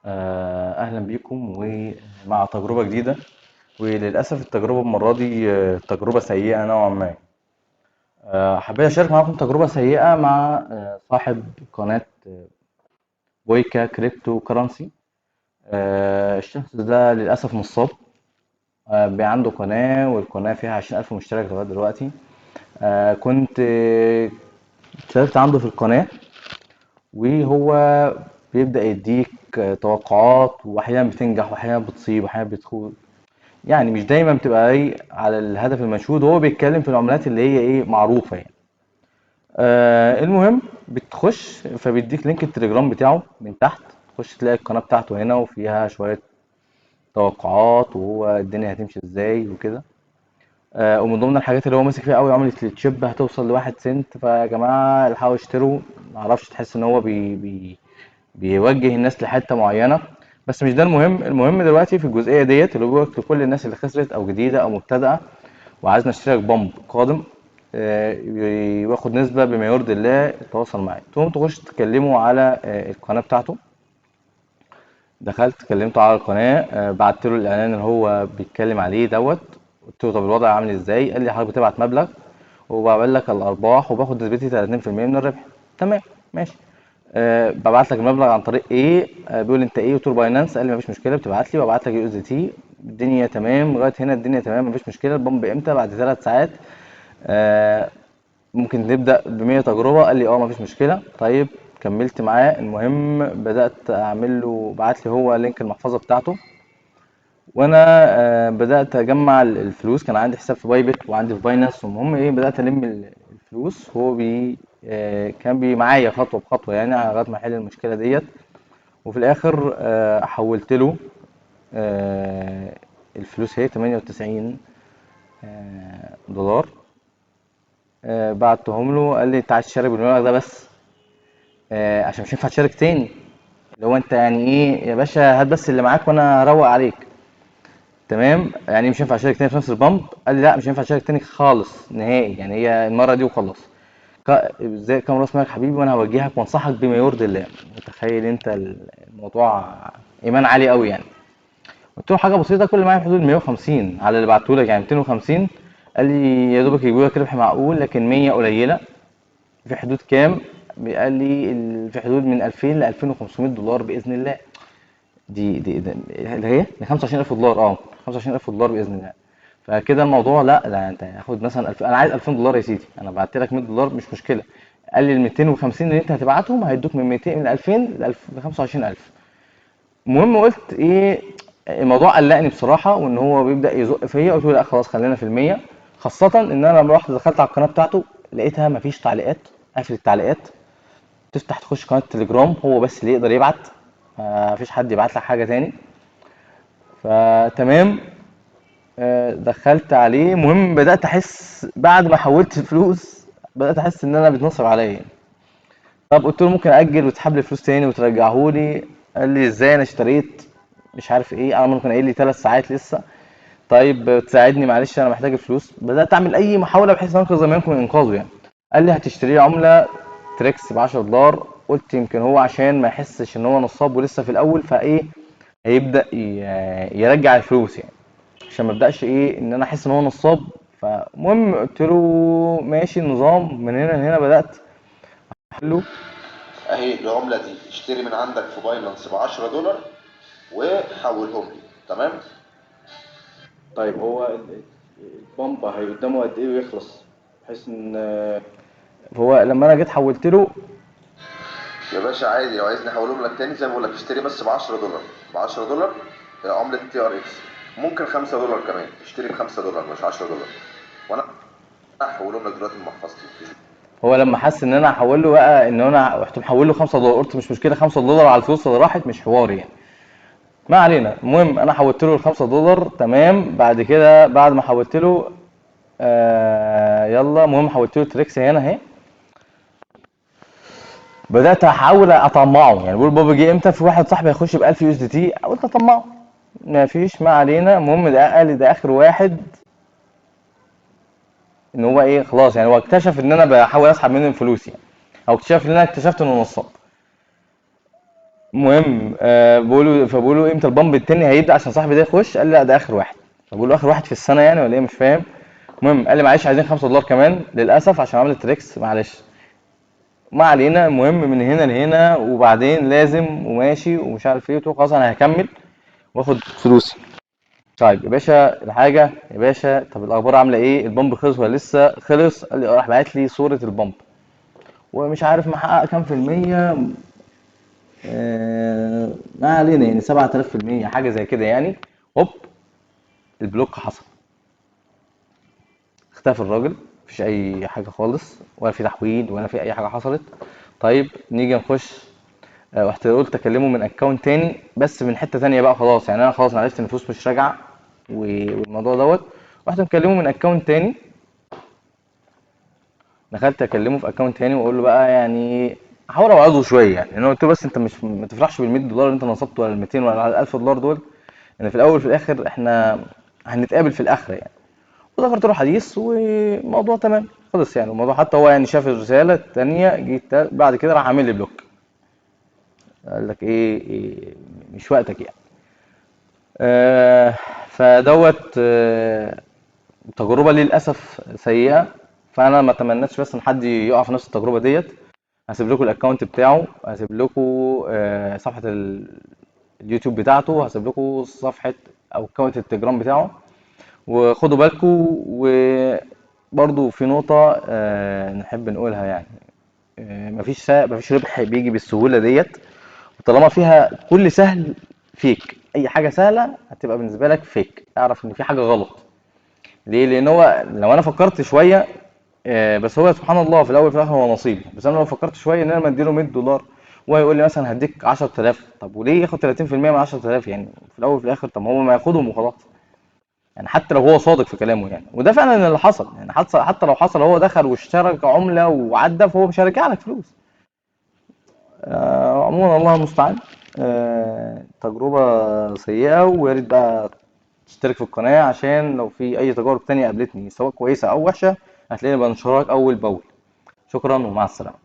أهلا بيكم ومع تجربة جديدة. وللأسف التجربة المرة دي تجربة سيئة نوعا ما. حبيت أشارك معاكم تجربة سيئة مع صاحب قناة بويكا كريبتو كرنسي. الشخص ده للأسف نصاب. عنده قناة والقناة فيها 20,000 مشترك لغاية دلوقتي. كنت اشتركت عنده في القناة، وهو بيبدأ يديك توقعات، وأحيانا بتنجح وأحيانا بتصيب وأحيانا بتخون. يعني مش دايما بتبقى ايه على الهدف المنشود، وهو بيتكلم في العملات اللي هي ايه معروفه يعني. المهم بتخش فبيديك لينك التليجرام بتاعه من تحت. تخش تلاقي القناه بتاعته هنا وفيها شويه توقعات، وهو الدنيا هتمشي ازاي وكده. ومن ضمن الحاجات اللي هو ماسك فيها قوي عمله التشيب هتوصل لواحد سنت، فيا جماعه الحقوا اشتروا. معرفش، تحس ان هو بيوجه الناس لحته معينه. بس مش ده المهم. المهم دلوقتي في الجزئيه ديت اللي هو لكل الناس اللي خسرت او جديده او مبتدئه وعايز نشترك بامب قادم، واخد نسبة بما يرضي الله. التواصل معايا، تقوم تخش تكلموا على القناة بتاعته. دخلت كلمته على القناة، بعت له الإعلان اللي هو بيتكلم عليه دوت. قلت له طب الوضع عامل ازاي؟ قال لي حضرتك بتبعت مبلغ وبعمل لك الأرباح وباخد نسبتي 30% من الربح. تمام، ماشي. ببعت لك المبلغ عن طريق ايه؟ بيقول لي انت ايه؟ قلت له باينانس. قال لي مفيش مشكله، بتبعت لي وابعت لك USDT. الدنيا تمام لغايه هنا، الدنيا تمام مفيش مشكله. البامب امتى؟ بعد 3 ساعات. آه، ممكن نبدأ ب100 تجربة. قال لي اه مفيش مشكلة. طيب كملت معاه. المهم بدأت أعمل له، بعت لي هو لينك المحفظة بتاعته، وأنا بدأت أجمع الفلوس. كان عندي حساب في بايبت وعندي في باينانس. المهم إيه، بدأت ألم الفلوس. هو كان معايا خطوة بخطوة يعني لغاية ما أحل المشكلة ديت. وفي الآخر حولت له الفلوس، هي 98 دولار. بعتهم له. قال لي انت عايز تشارك بالمبلغ ده بس، عشان مش هينفع تشارك تاني. اللي هو انت يعني ايه يا باشا، هات بس اللي معاك وانا هروق عليك. تمام، يعني مش هينفع اشارك تاني في نفس البامب. قال لي لا مش هينفع اشارك تاني خالص نهائي، يعني هي المره دي وخلاص. ازاي؟ كام راس مالك حبيبي وانا هوجهك وانصحك بما يرضي الله. متخيل انت الموضوع؟ ايمان عالي قوي يعني. قلت له حاجه بسيطه، كل اللي معايا في حدود 150 على اللي بعته لك، يعني 250. قال لي يا دوبك يجيبوا لك ربح معقول، لكن 100 قليله. في حدود كام؟ قال لي في حدود من 2000 ل 2500 دولار باذن الله. دي اللي هي 25000 دولار. 25000 دولار باذن الله. فكده الموضوع، لا انت هاخد مثلا انا عايز 2000 دولار يا سيدي، انا بعت لك 100 دولار مش مشكله. قال لي ال 250 اللي انت هتبعتهم هيدوك من 200 من 2000 ل 25000. المهم قلت ايه، الموضوع قلقني بصراحه، وان هو بيبدا يزق فيا. قلت له لا خلاص خلينا في المية. خاصه ان انا لما رحت دخلت على القناه بتاعته لقيتها مفيش تعليقات، قافل التعليقات. تفتح تخش قناه التليجرام، هو بس اللي يقدر يبعت، مفيش حد يبعت لك حاجه تاني. فتمام. دخلت عليه. المهم بدات احس بعد ما حولت الفلوس، بدات احس ان انا بيتنصب عليا. طب قلت له ممكن اجل وتسحب لي فلوس تاني وترجعه لي. قال لي ازاي؟ انا اشتريت مش عارف ايه، انا ممكن قايل لي 3 ساعات لسه. طيب تساعدني معلش، انا محتاج الفلوس. بدات اعمل اي محاوله بحيث ان انقذ زمانكم من انقاذه يعني. قال لي هتشتري عمله تريكس ب 10 دولار. قلت يمكن هو عشان ما يحسش ان هو نصاب ولسه في الاول، فايه هيبدا يرجع الفلوس يعني، عشان ما ابداش ايه ان انا احس ان هو نصاب. فالمهم قلت له ماشي النظام. من هنا لهنا بدات احل له. اهي العملة دي اشتري من عندك في باينانس ب 10 دولار وحولهم لي. تمام. طيب هو البامب هي قدامه قد ايه ويخلص؟ بحيث ان هو لما انا جيت حولت له. يا باشا عادي، لو عايزني احولهم لك تاني زي ما بقول لك اشتري بس ب 10 دولار. ب 10 دولار عملة TRX. ممكن 5 دولار كمان، اشتري ب 5 دولار مش 10 دولار، وانا هحولهم لك دلوقتي من محفظتي. هو لما حس ان انا هحول له بقى، ان انا رحت محول له 5 دولار، قلت مش مشكله 5 دولار على الفلوس اللي راحت، مش حوار يعني. ما علينا. المهم انا حولت له ال5 دولار. تمام. بعد كده بعد ما حولت له يلا، المهم حولت له تريكس هنا اهي. بدات احاول اطمعه، يعني بقول بابا جه امتى في واحد صاحبي هيخش ب 1000 USDT. قلت اطمعه. ما فيش، ما علينا. المهم ده قال لي ده اخر واحد. ان هو ايه خلاص يعني، هو اكتشف ان انا بحاول اسحب منه الفلوس يعني، او اكتشف ان انا اكتشفت انه نصاب. المهم فبقول له امتى البامب التاني هيبدا عشان صاحبي ده يخش. قال لي لا ده اخر واحد. فبقول له اخر واحد في السنه يعني ولا ايه مش فاهم. المهم قال لي معلش عايزين $5 كمان للاسف عشان عملت تريكس معلش. ما علينا. المهم من هنا لهنا وبعدين لازم وماشي ومش عارف ايه. قلت له خلاص انا هكمل واخد فلوسي. طيب يا باشا الحاجه يا باشا، طب الاخبار عامله ايه؟ البامب خلص ولا لسه؟ خلص. قال لي راح باعت لي صوره البامب ومش عارف محقق كام في المية. ما علينا يعني 7000% حاجة زي كده يعني. هوب البلوك حصل. اختفى الراجل. مفيش أي حاجة خالص ولا في تحويل ولا في أي حاجة حصلت. طيب نيجي نخش. رحت قلت أكلمه من أكونت تاني بس من حتة تانية بقى خلاص يعني. أنا خلاص أنا عرفت إن الفلوس مش راجعة والموضوع دوت. رحت مكلمه من أكونت تاني. دخلت اكلمه في اكونت تاني واقول له بقى يعني احاول اوعظه شويه يعني. انا قلت له بس انت مش ما تفرحش بال $100 اللي انت نصبته ولا ال 200 ولا ال $1000 دول. ان في الاول وفي الاخر احنا هنتقابل في الاخره يعني. وذكرت له حديث والموضوع تمام خلص يعني. الموضوع حتى هو يعني شاف الرساله التانيه جيت بعد كده راح عامل لي بلوك. قال لك إيه مش وقتك يعني. آه فدوت تجربه للاسف سيئه. فانا ما اتمناش بس ان حد يقع في نفس التجربه ديت. هسيب لكم الاكونت بتاعه. هسيب لكم صفحة اليوتيوب بتاعته. هسيب لكم صفحة او اكونت التليجرام بتاعه. وخدوا بالكم. وبرضو في نقطة نحب نقولها يعني. مفيش ربح بيجي بالسهولة ديت. وطالما فيها كل سهل فيك. اي حاجة سهلة هتبقى بالنسبة لك فيك. اعرف ان في حاجة غلط. ليه؟ لان هو لو انا فكرت شويه بس هو سبحان الله في الاول وفي الاخر هو نصيب. بس انا لو فكرت شويه ان انا مديله $100 وهيقول لي مثلا هديك 10000. طب وليه ياخد 30% من 10000 يعني؟ في الاول وفي الاخر طب ما هو ما ياخدهم وخلاص يعني. حتى لو هو صادق في كلامه يعني. وده فعلا اللي حصل يعني. حتى لو حصل هو دخل واشترى عمله وعدى فهو مش هيرجع لك فلوس. عموما الله المستعان. تجربه سيئه. ويا ريت بقى تشترك في القناة عشان لو في أي تجارب تانية قابلتني سواء كويسة أو وحشة هتلاقيني بنشرها لك أول بأول. شكرا ومع السلامة.